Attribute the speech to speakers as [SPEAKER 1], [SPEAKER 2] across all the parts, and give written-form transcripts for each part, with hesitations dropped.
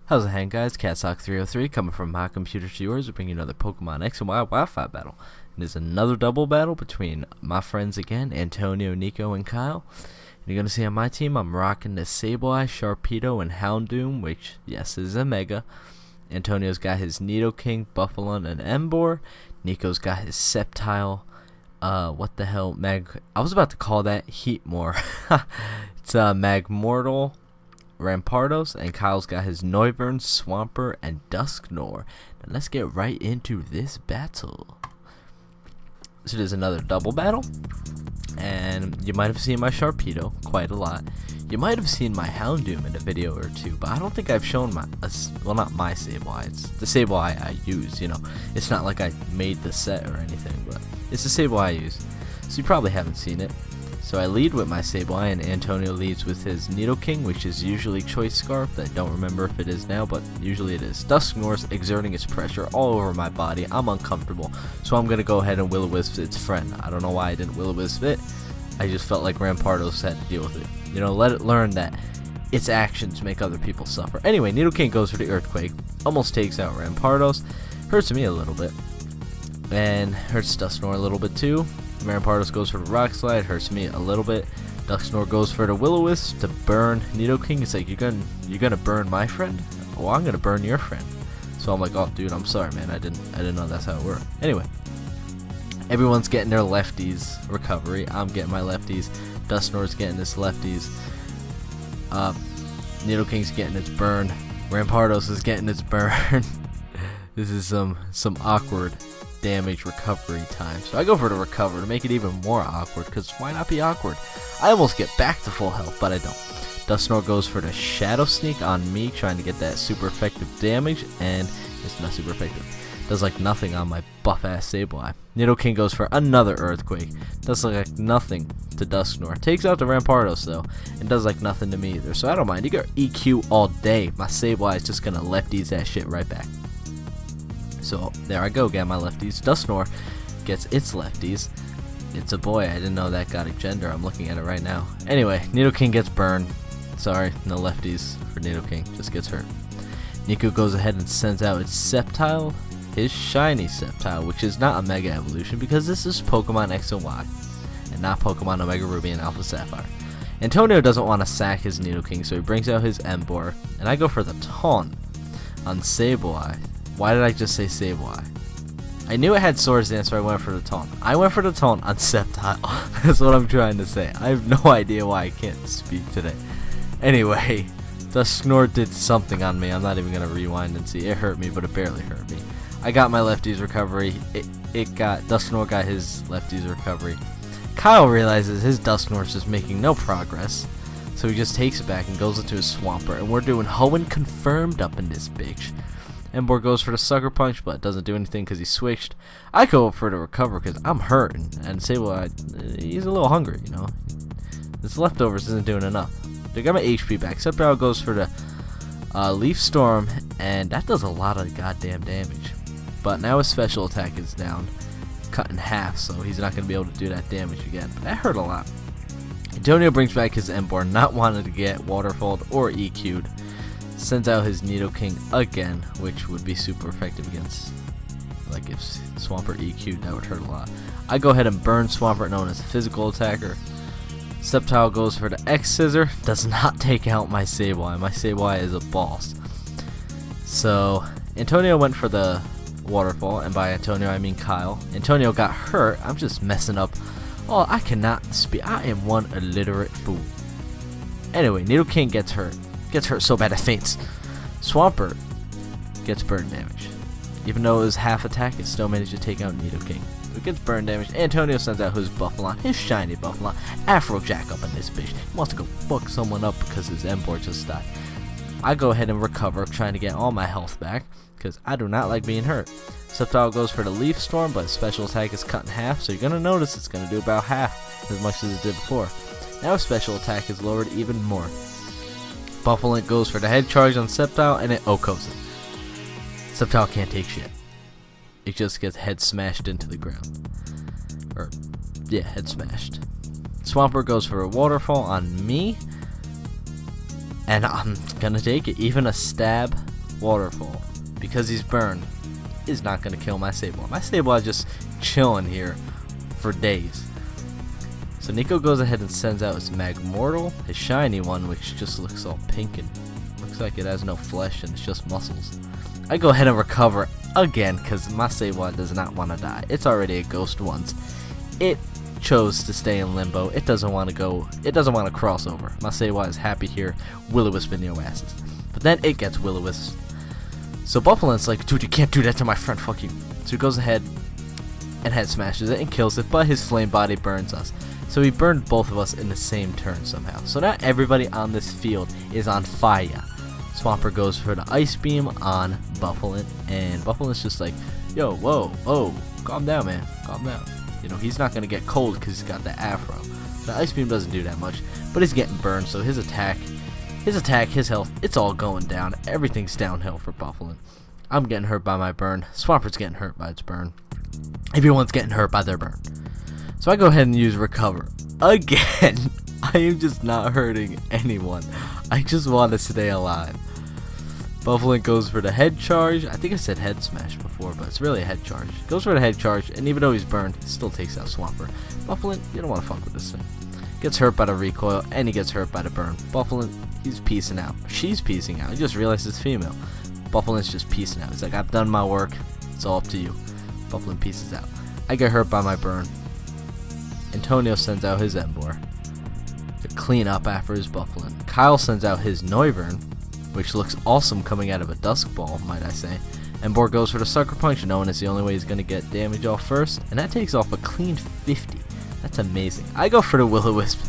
[SPEAKER 1] How's it hanging, guys? CatSock303 coming from my computer to yours. We're bringing another Pokemon X and Y Wi-Fi battle. It is another double battle between my friends again, Antonio, Nico, and Kyle. And you're going to see on my team, I'm rocking the Sableye, Sharpedo, and Houndoom, which, yes, is a Mega. Antonio's got his Nidoking, Buffalon, and Emboar. Nico's got his Sceptile, what the hell, I was about to call that Heatmor. It's Magmortal, Rampardos, and Kyle's got his Noivern, Swampert, and Dusknoir. Now let's get right into this battle. So there's another double battle, and you might have seen my Sharpedo quite a lot. You might have seen my Houndoom in a video or two, but I don't think I've shown my, well, not my Sableye, it's the Sableye I use, you know. It's not like I made the set or anything, but it's the Sableye I use, so you probably haven't seen it. So I lead with my Sableye, and Antonio leads with his Nidoking, which is usually Choice Scarf. I don't remember if it is now, but usually it is. Dusknoir's exerting its pressure all over my body. I'm uncomfortable, so I'm going to go ahead and Will-O-Wisp its friend. I don't know why I didn't Will-O-Wisp it. I just felt like Rampardos had to deal with it. You know, let it learn that its actions make other people suffer. Anyway, Nidoking goes for the Earthquake. Almost takes out Rampardos. Hurts me a little bit. And hurts Dusknoir a little bit too. Rampardos goes for the Rock Slide, hurts me a little bit. Dusknoir goes for the Will-O-Wisp to burn Nidoking. It's like, you're gonna burn my friend? Well, I'm gonna burn your friend. So I'm like, oh dude, I'm sorry, man. I didn't know that's how it worked. Anyway, everyone's getting their lefties recovery. I'm getting my lefties. Dusknoir's getting his lefties. Nidoking's getting its burn. Rampardos is getting its burn. This is some awkward damage recovery time. So I go for the recover to make it even more awkward, because why not be awkward? I almost get back to full health, but I don't. Dusknoir goes for the Shadow Sneak on me, trying to get that super effective damage, and it's not super effective. Does like nothing on my buff ass Sableye. Nidoking goes for another Earthquake. Does like nothing to Dusknoir. Takes out the Rampardos though, and does like nothing to me either. So I don't mind. You got EQ all day. My Sableye is just gonna lefties that shit right back. So there I go, get my lefties. Dusknoir gets its lefties. It's a boy. I didn't know that got a gender. I'm looking at it right now. Anyway, Nidoking gets burned. Sorry, no lefties for Nidoking. Just gets hurt. Nico goes ahead and sends out its Sceptile, his shiny Sceptile, which is not a Mega Evolution because this is Pokemon X and Y, and not Pokemon Omega Ruby and Alpha Sapphire. Antonio doesn't want to sack his Nidoking, so he brings out his Emboar, and I go for the Taunt on Sableye. Why did I just say Sableye? I knew it had Swords Dance, so I went for the Taunt. I went for the Taunt on Sceptile. That's what I'm trying to say. I have no idea why I can't speak today. Anyway, Dusknoir did something on me. I'm not even going to rewind and see. It hurt me, but it barely hurt me. I got my lefties recovery. Dusknoir got his lefties recovery. Kyle realizes his Dusknoir is just making no progress. So he just takes it back and goes into his Swampert. And we're doing Hoenn confirmed up in this bitch. Emboar goes for the Sucker Punch, but doesn't do anything because he switched. I go for the recover because I'm hurting, and Sableye, he's a little hungry, you know. This leftovers isn't doing enough. They got my HP back. Sceptile goes for the Leaf Storm, and that does a lot of goddamn damage. But now his special attack is down, cut in half, so he's not going to be able to do that damage again. But that hurt a lot. Antonio brings back his Emboar, not wanting to get Waterfalled or EQ'd. Sends out his Nidoking again, which would be super effective against, like if Swampert EQ'd, that would hurt a lot. I go ahead and burn Swampert, known as a physical attacker. Sceptile goes for the X-Scissor, does not take out my Sableye. My Sableye is a boss. So Antonio went for the Waterfall, and by Antonio I mean Kyle. Antonio got hurt. I'm just messing up. Oh, I cannot speak. I am one illiterate fool. Anyway, Nidoking gets hurt. Gets hurt so bad it faints. Swampert gets burn damage. Even though it was half attack, it still managed to take out Nidoking. So it gets burn damage. Antonio sends out his Buffalon, his shiny Buffalon. Afrojack up in this bitch. He wants to go fuck someone up because his Emboar just died. I go ahead and recover, trying to get all my health back, because I do not like being hurt. Sceptile goes for the Leaf Storm, but his special attack is cut in half, so you're going to notice it's going to do about half as much as it did before. Now his special attack is lowered even more. Buffalon goes for the Head Charge on Sceptile, and it OHKOs it. Sceptile can't take shit. It just gets head smashed into the ground. Or, yeah, head smashed. Swampert goes for a Waterfall on me, and I'm gonna take it. Even a stab waterfall, because he's burned, is not going to kill my Sableye. My Sableye is just chilling here for days. So Nico goes ahead and sends out his Magmortal, his shiny one, which just looks all pink and looks like it has no flesh and it's just muscles. I go ahead and recover again because my Sableye does not want to die. It's already a ghost once. It chose to stay in limbo. It doesn't want to go. It doesn't want to cross over. My Sableye is happy here. Will-O-Wisp in your asses. But then it gets Will-O-Wisp. So Buffalo's like, dude, you can't do that to my friend. Fuck you. So he goes ahead and head smashes it and kills it, but his flame body burns us. So he burned both of us in the same turn somehow. So now everybody on this field is on fire. Swampert goes for the Ice Beam on Buffalo, and Buffalo's just like, yo, whoa, calm down, man, calm down. You know, he's not going to get cold because he's got the afro. The Ice Beam doesn't do that much, but he's getting burned, so his attack, his health, it's all going down. Everything's downhill for Buffalo. I'm getting hurt by my burn. Swampert's getting hurt by its burn. Everyone's getting hurt by their burn. So I go ahead and use Recover. Again, I am just not hurting anyone. I just want to stay alive. Buffalo goes for the head charge. I think I said head smash before, but it's really a head charge. Goes for the head charge, and even though he's burned, he still takes out Swampert. Buffalo, you don't want to fuck with this thing. Gets hurt by the recoil, and he gets hurt by the burn. Buffalo, he's peacing out. She's peacing out. He just realized it's female. Buffalo's just peacing out. He's like, I've done my work. It's all up to you. Buffalo pieces out. I get hurt by my burn. Antonio sends out his Emboar to clean up after his Buffalo. Kyle sends out his Noivern, which looks awesome coming out of a Dusk Ball, might I say. Emboar goes for the Sucker Punch, knowing it's the only way he's going to get damage off first, and that takes off a clean 50. That's amazing. I go for the Will-O-Wisp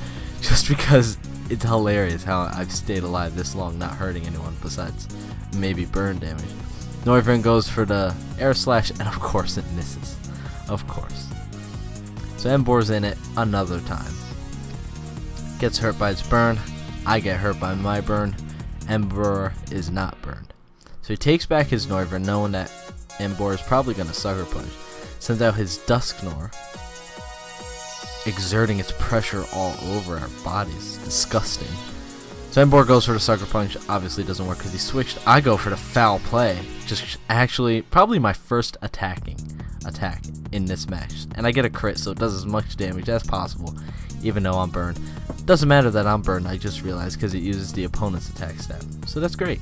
[SPEAKER 1] just because it's hilarious how I've stayed alive this long not hurting anyone besides maybe burn damage. Noivern goes for the Air Slash, and of course it misses. Of course. So Emboar's in it another time. Gets hurt by its burn. I get hurt by my burn. Emboar is not burned. So he takes back his Noivern, knowing that Emboar is probably going to Sucker Punch. Sends out his Dusknoir, exerting its pressure all over our bodies. Disgusting. So Emboar goes for the Sucker Punch. Obviously doesn't work because he switched. I go for the Foul Play. Just actually probably my first attack in this match. And I get a crit, so it does as much damage as possible, even though I'm burned. Doesn't matter that I'm burned, I just realized, because it uses the opponent's attack stat. So that's great.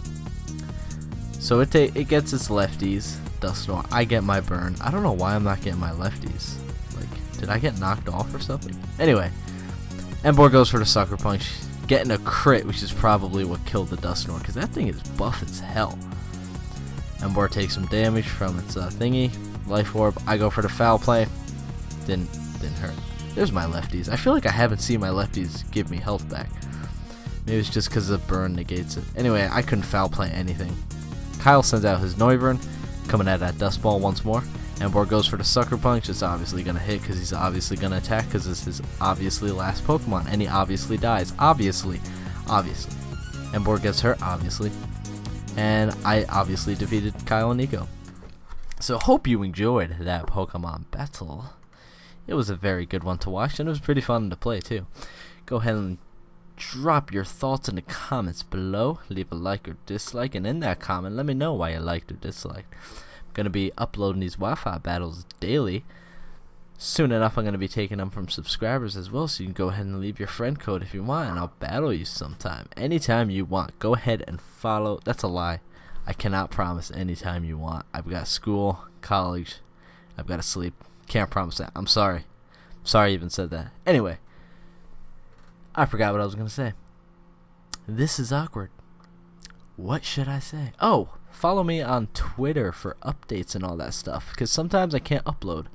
[SPEAKER 1] So it gets its lefties. Dusknoir. I get my burn. I don't know why I'm not getting my lefties. Like, did I get knocked off or something? Anyway, Emboar goes for the Sucker Punch, getting a crit, which is probably what killed the Dusknoir, because that thing is buff as hell. Emboar takes some damage from its thingy. Life Orb. I go for the Foul Play. Didn't hurt. There's my lefties. I feel like I haven't seen my lefties give me health back. Maybe it's just because the burn negates it. Anyway, I couldn't Foul Play anything. Kyle sends out his Noivern, coming at that Dust Ball once more. Emboar goes for the Sucker Punch. It's obviously going to hit because he's obviously going to attack because this is obviously last Pokemon. And he obviously dies. Obviously. Emboar gets hurt, obviously. And I obviously defeated Kyle and Nico. So hope you enjoyed that Pokemon battle. It was a very good one to watch, and it was pretty fun to play too. Go ahead and drop your thoughts in the comments below. Leave a like or dislike, and in that comment, let me know why you liked or disliked. I'm going to be uploading these Wi-Fi battles daily. Soon enough, I'm going to be taking them from subscribers as well, so you can go ahead and leave your friend code if you want, and I'll battle you sometime. Anytime you want. Go ahead and follow. That's a lie. I cannot promise anytime you want. I've got school, college, I've got to sleep. Can't promise that. I'm sorry. Sorry I even said that. Anyway, I forgot what I was going to say. This is awkward. What should I say? Oh, follow me on Twitter for updates and all that stuff, because sometimes I can't upload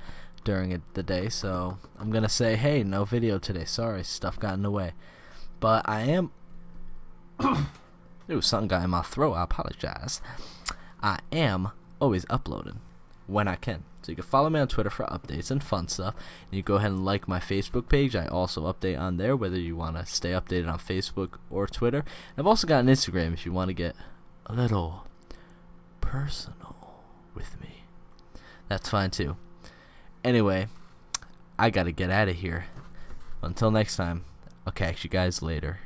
[SPEAKER 1] during the day, so I'm going to say, hey, no video today. Sorry, stuff got in the way. But I am... Ooh, something got in my throat. I apologize. I am always uploading when I can. So you can follow me on Twitter for updates and fun stuff. And you go ahead and like my Facebook page. I also update on there, whether you want to stay updated on Facebook or Twitter. And I've also got an Instagram if you want to get a little personal with me. That's fine too. Anyway, I got to get out of here. Until next time, I'll catch you guys later.